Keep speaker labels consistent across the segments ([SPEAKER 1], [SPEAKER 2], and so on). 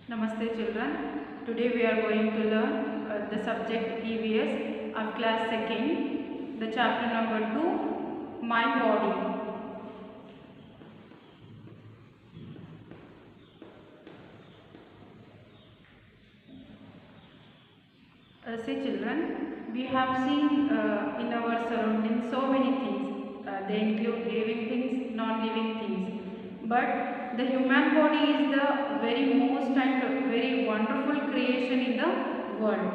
[SPEAKER 1] Namaste children. Today we are going to learn the subject EVS of class 2nd, the chapter number 2, My Body. See children, we have seen in our surroundings so many things. They include living things, non-living things. But the human body is the very most and very wonderful creation in the world.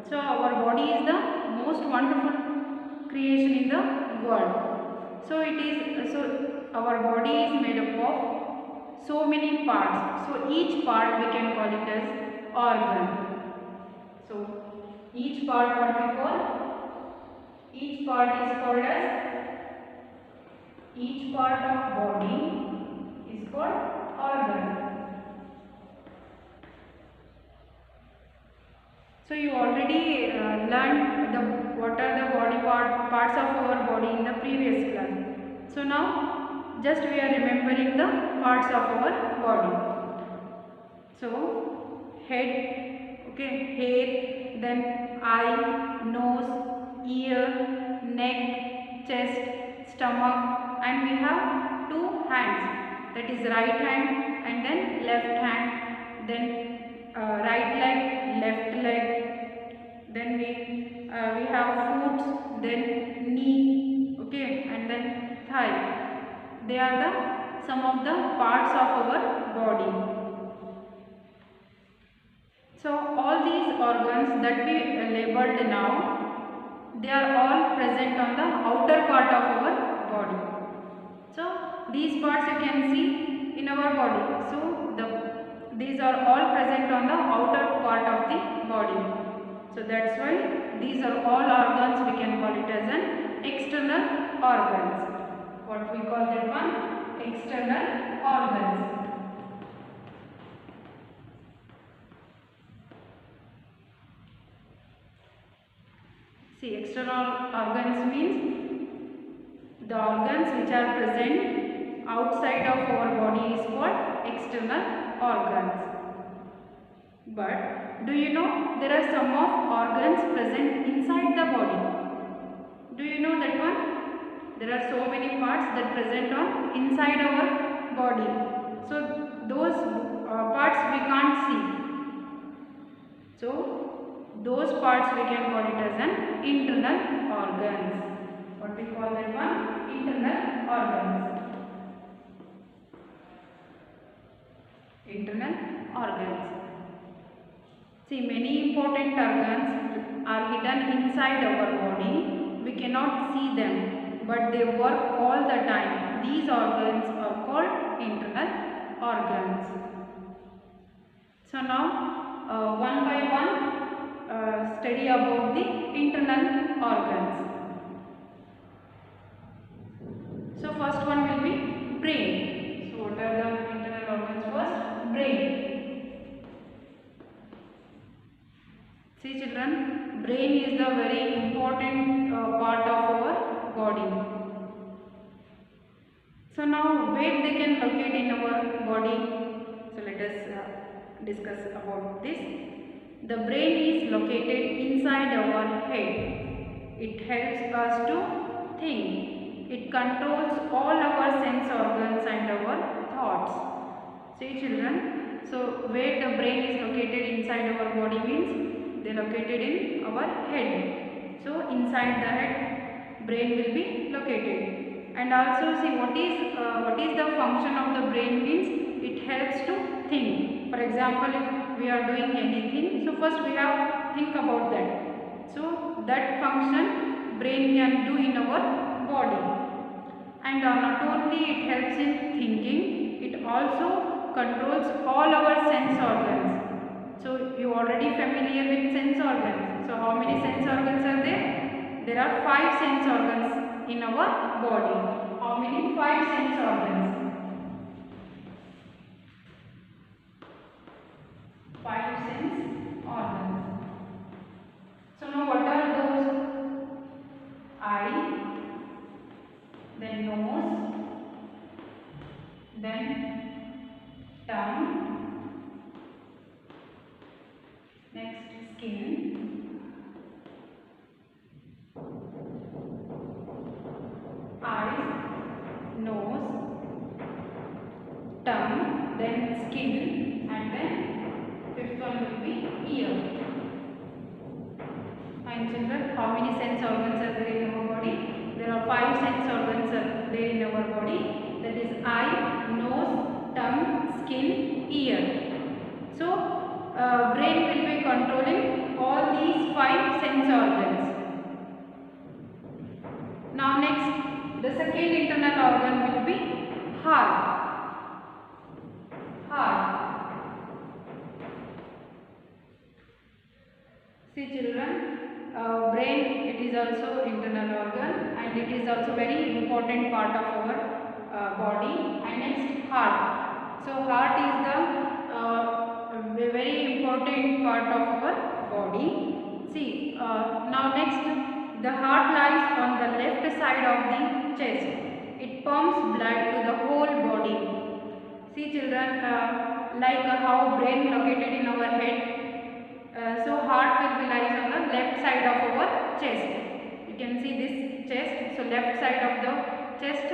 [SPEAKER 1] So our body is the most wonderful creation in the world. So our body is made up of so many parts. So each part we can call it as organ. So each part what we call? Each part is called as, each part of body is called organ. So you already learned what are the parts of our body in the previous class. So now just we are remembering the parts of our body. So head, okay, hair, then eye, nose, ear, neck, chest, stomach, and we have two hands, that is right hand and then left hand, then right leg, left leg, then we have foot, then knee, okay, and then thigh. They are some of the parts of our body. So all these organs that we labeled now, they are all present on the outer part of our body. So these parts you can see in our body. So these are all present on the outer part of the body. So that's why these are all organs, we can call it as an external organs. What we call that one? External organs. See, external organs means the organs which are present outside of our body is called external organs. But do you know there are some of organs present inside the body? Do you know that one? There are so many parts that present on inside our body. So those parts we can't see. So those parts we can call it as an internal organs. What we call that one? Internal organs. Internal organs. See, many important organs are hidden inside our body. We cannot see them, but they work all the time. These organs are called internal organs. So now one by one study about the internal organs. So first one will be brain. So what are the internal organs first? Brain. See children, brain is the very important part of our body. So now where they can locate in our body? So let us discuss about this. The brain is located inside our head. It helps us to think. It controls all our sense organs and our thoughts. See children, so where the brain is located inside our body means they are located in our head. So inside the head, brain will be located. And also see what is the function of the brain means it helps to think. For example, if we are doing anything, so first we have think about that. So that function brain can do in our body. And not only it helps in thinking, it also controls all our sense organs. So you already familiar with sense organs. So how many sense organs are there? There are 5 sense organs in our body. How many? 5 sense organs. 5 sense organs. So now what are those? Eye, then nose, then tongue, skin, and then fifth one will be ear. Fine children, how many sense organs are there in our body? There are 5 sense organs are there in our body. That is eye, nose, tongue, skin, ear. So brain will be controlling all these 5 sense organs. Now next, the second internal organ will be heart. Heart. See children, brain, it is also internal organ and it is also very important part of our body. And next, heart. So heart is the very important part of our body. See, now next, the heart lies on the left side of the chest. It pumps blood to the whole body. See children, like how brain located in our head. So heart will be lies on the left side of our chest. You can see this chest. So left side of the chest,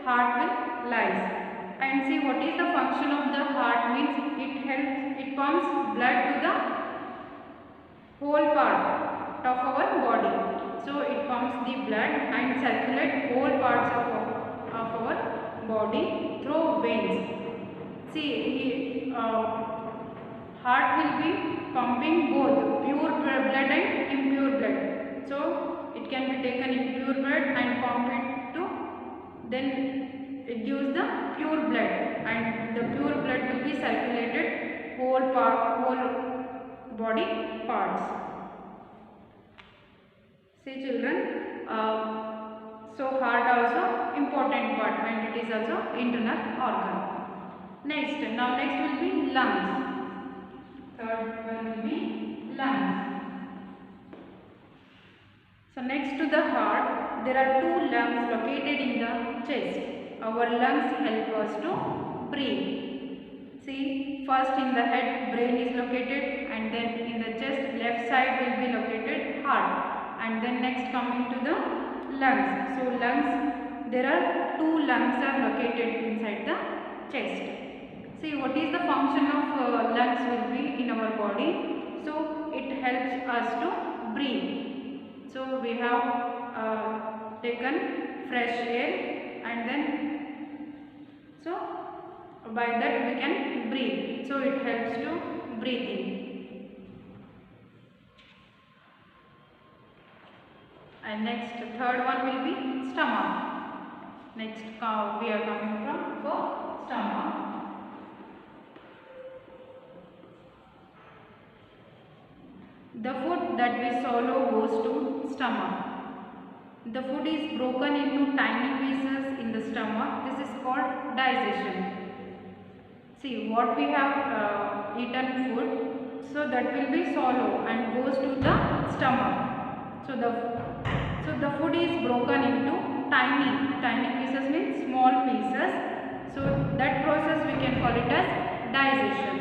[SPEAKER 1] heart will lies. And see what is the function of the heart means it pumps blood to the whole part of our body. So it pumps the blood and circulate whole parts of our body through veins. See, heart will be pumping both pure blood and impure blood. So it can be taken impure blood and pump it to, then it gives the pure blood, and the pure blood will be circulated whole body parts. See children, so heart also important part and it is also internal organ. Next will be lungs. Third one will be lungs. So next to the heart, there are 2 lungs located in the chest. Our lungs help us to breathe. See, first in the head, brain is located, and then in the chest, left side will be located heart, and then next coming to the lungs. So lungs, there are 2 lungs are located inside the chest. See, what is the function of lungs will be in our body? So it helps us to breathe. So we have taken fresh air, and then so by that we can breathe. So it helps to breathing. And next, third one will be stomach. Next we are coming from for stomach. The food that we swallow goes to stomach. The food is broken into tiny pieces in the stomach. This is called digestion. See, what we have eaten food, so that will be swallowed and goes to the stomach. So the food is broken into tiny pieces means small pieces. So that process we can call it as digestion.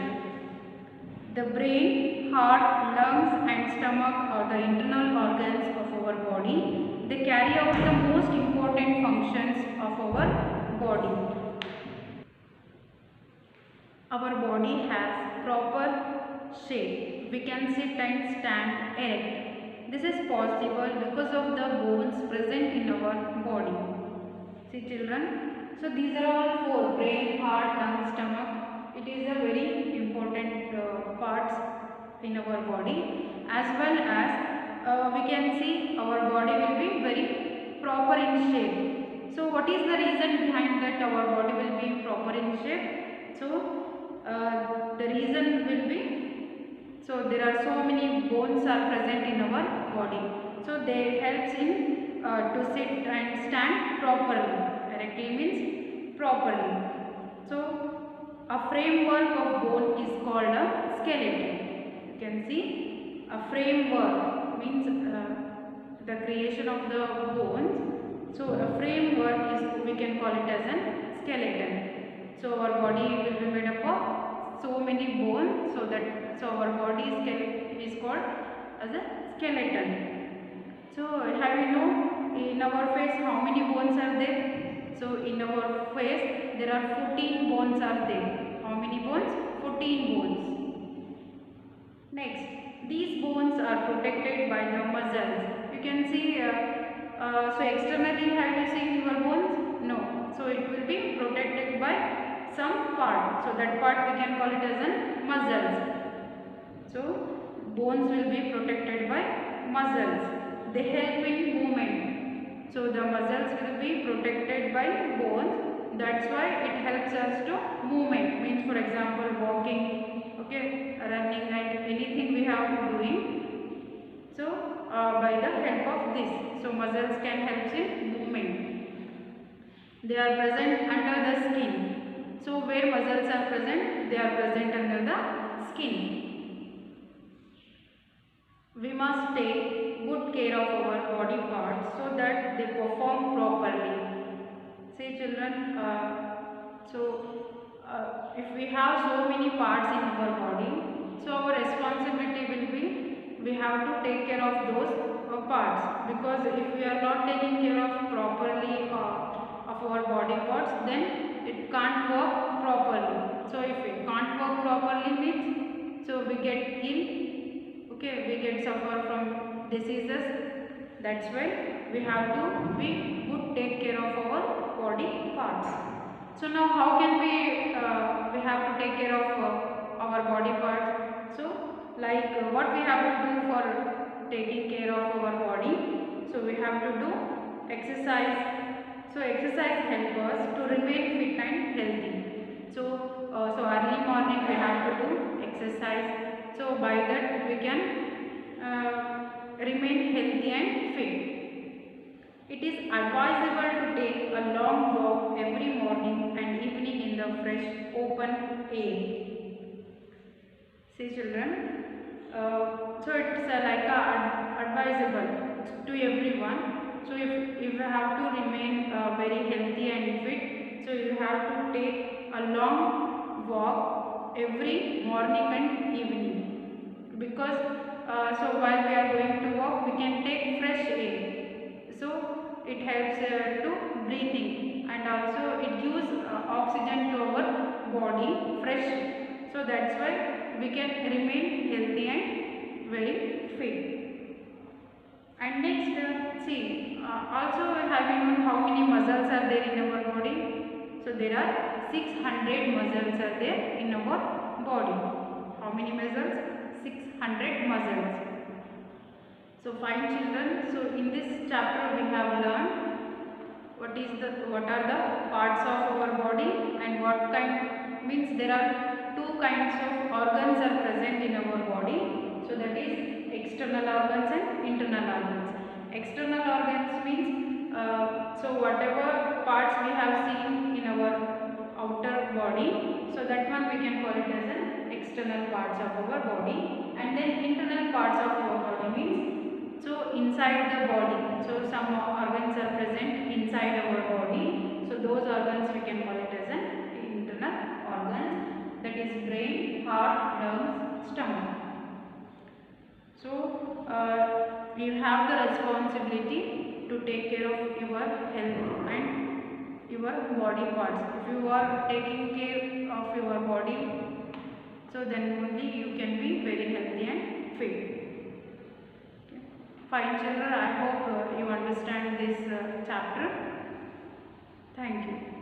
[SPEAKER 1] The brain, heart, lungs and stomach are the internal organs of our body. They carry out the most important functions of our body. Our body has proper shape. We can sit and stand erect. This is possible because of the bones present in our body. See children, so these are all 4: brain, heart, lungs, stomach. It is a very important parts in our body, as well as we can see our body will be very proper in shape. So what is the reason behind that our body will be proper in shape? So the reason will be, so there are so many bones are present in our body, so they helps in to sit and stand properly. Correctly means properly. So a framework of bone is called a skeleton. You can see a framework means the creation of the bones. So a framework is, we can call it as a skeleton. So our body will be made up of so many bones. So our body is called as a skeleton. So have you know in our face how many bones are there? So in our face there are 14 bones are there. How many bones? 14 bones. Next, these bones are protected by the muscles. You can see, so externally have you seen your bones? No. So it will be protected by some part. So that part we can call it as an muscles. So bones will be protected by muscles. They help in movement. So the muscles will be protected by bones. That's why it helps us to movement. Means for example walking, okay, running and anything we have doing. So by the help of this, so muscles can help in movement. They are present under the skin. So where muscles are present, they are present under the skin. We must take good care of our body parts so that they perform properly. Say children, if we have so many parts in our body, so our responsibility will be, we have to take care of those parts, because if we are not taking care of properly of our body parts, then it can't work properly. So if it can't work properly means, so we get ill. Okay, we get suffer from diseases. That's why we have to be good, take care of our body parts. So now how can we have to take care of our body parts? So like what we have to do for taking care of our body? So we have to do exercise. So exercise helps us to remain fit and healthy. So early morning we have to do exercise. So by that we can remain healthy and fit. It is advisable to take a long walk every morning and evening in the fresh open air. See children, so it's like advisable to everyone. So if you have to remain very healthy and fit, so you have to take a long walk every morning and evening. Because so while we are going to walk, we can take fresh air. So it helps to breathing, and also it gives oxygen to our body fresh. So that's why we can remain healthy and very fit. And next, see, also have you known how many muscles are there in our body? So there are 600 muscles are there in our body. How many muscles? 600 muscles. So fine children, so in this chapter we have learned what are the parts of our body, and what kind, means there are two kinds of organs are present in our body. So that is external organs and internal organs. External organs means so whatever parts we have seen in our outer body, so that one we can call it as an external parts of our body. And then internal parts of our body means, so inside the body, so some organs are present inside our body, so those organs we can call it as an internal organs, that is brain, heart, lungs, stomach. So you have the responsibility to take care of your health and your body parts. If you are taking care of your body, so then only you can be very healthy and fit. Okay. Fine children, I hope you understand this chapter. Thank you.